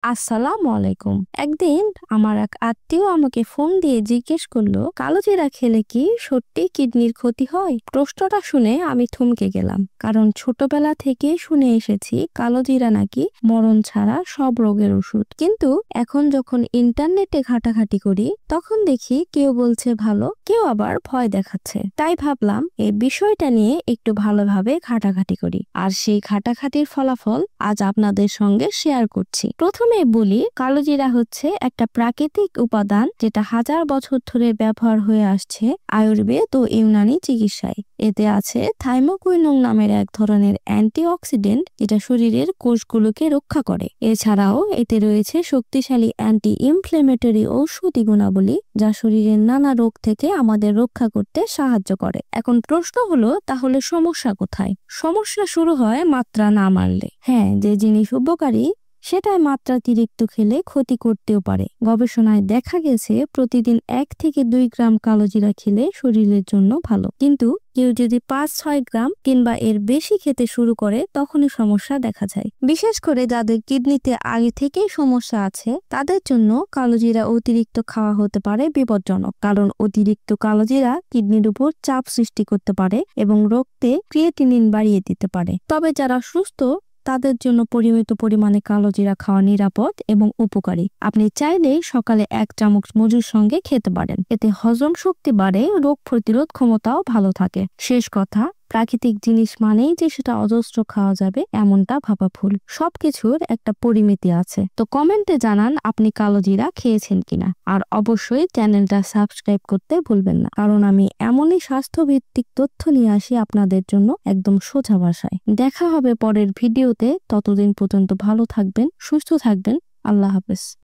আসসালামু আলাইকুম। একদিন আমার এক আত্মীয় আমাকে ফোন দিয়ে জিজ্ঞেস করলো, কালোজিরা খেলে কি সত্যি কিডনির ক্ষতি হয়? প্রশ্নটা শুনে আমি থমকে গেলাম, কারণ ছোটবেলা থেকে শুনে এসেছি কালোজিরা নাকি মরণ ছাড়া সব রোগের ওষুধ। কিন্তু এখন যখন ইন্টারনেটে ঘাটাঘাটি করি, তখন দেখি কেউ বলছে ভালো, কেউ আবার ভয় দেখাচ্ছে। তাই ভাবলাম এই বিষয়টা নিয়ে একটু ভালোভাবে ঘাটাঘাটি করি, আর সেই ঘাটাঘাটির ফলাফল আজ আপনাদের সঙ্গে শেয়ার করছি। প্রথমে বলি, কালোজিরা হচ্ছে একটা প্রাকৃতিক উপাদান যেটা হাজার বছর ধরে ব্যবহার হয়ে আসছে আয়ুর্বেদ ও ইউনানি চিকিৎসায়। এতে আছে থাইমোকুইনোন নামের এক ধরনের অ্যান্টিঅক্সিডেন্ট, যেটা শরীরের কোষগুলোকে রক্ষা করে। এছাড়াও এতে রয়েছে শক্তিশালী অ্যান্টি ইনফ্লেমেটরি ঔষধি গুণাবলী, যা শরীরের নানা রোগ থেকে আমাদের রক্ষা করতে সাহায্য করে। এখন প্রশ্ন হলো, তাহলে সমস্যা কোথায়? সমস্যা শুরু হয় মাত্রা না মানলে। হ্যাঁ, যে জিনিস উপকারী সেটাই মাত্রাতিরিক্ত খেলে ক্ষতি করতেও পারে। গবেষণায় দেখা গেছে প্রতিদিন 1 থেকে 2 গ্রাম কালোজিরা খেলে শরীরের জন্য ভালো, কিন্তু কেউ যদি 5-6 গ্রাম কিংবা এর বেশি খেতে শুরু করে, তখনই সমস্যা দেখা যায়। বিশেষ করে যাদের কিডনিতে আগে থেকেই সমস্যা আছে, তাদের জন্য কালোজিরা অতিরিক্ত খাওয়া হতে পারে বিপজ্জনক, কারণ অতিরিক্ত কালোজিরা কিডনির উপর চাপ সৃষ্টি করতে পারে এবং রক্তে ক্রিয়েটিনিন বাড়িয়ে দিতে পারে। তবে যারা সুস্থ, তাদের জন্য পরিমিত পরিমাণে কালোজিরা খাওয়া নিরাপদ এবং উপকারী। আপনি চাইলেই সকালে 1 চামচ মধুর সঙ্গে খেতে পারেন। এতে হজম শক্তি বাড়ে, রোগ প্রতিরোধ ক্ষমতাও ভালো থাকে। শেষ কথা, প্রাকৃতিক জিনিস মানেই যে সেটা অজস্র খাওয়া যাবে এমনটা ভাবা ভুল। সবকিছুর একটা পরিমিতি আছে। তো কমেন্টে জানান আপনি কালোজিরা খেয়েছেন কিনা, আর অবশ্যই চ্যানেলটা সাবস্ক্রাইব করতে ভুলবেন না, কারণ আমি এমনই স্বাস্থ্যভিত্তিক তথ্য নিয়ে আসি আপনাদের জন্য একদম সোজা ভাষায়। দেখা হবে পরের ভিডিওতে। ততদিন পর্যন্ত ভালো থাকবেন, সুস্থ থাকবেন। আল্লাহ হাফেজ।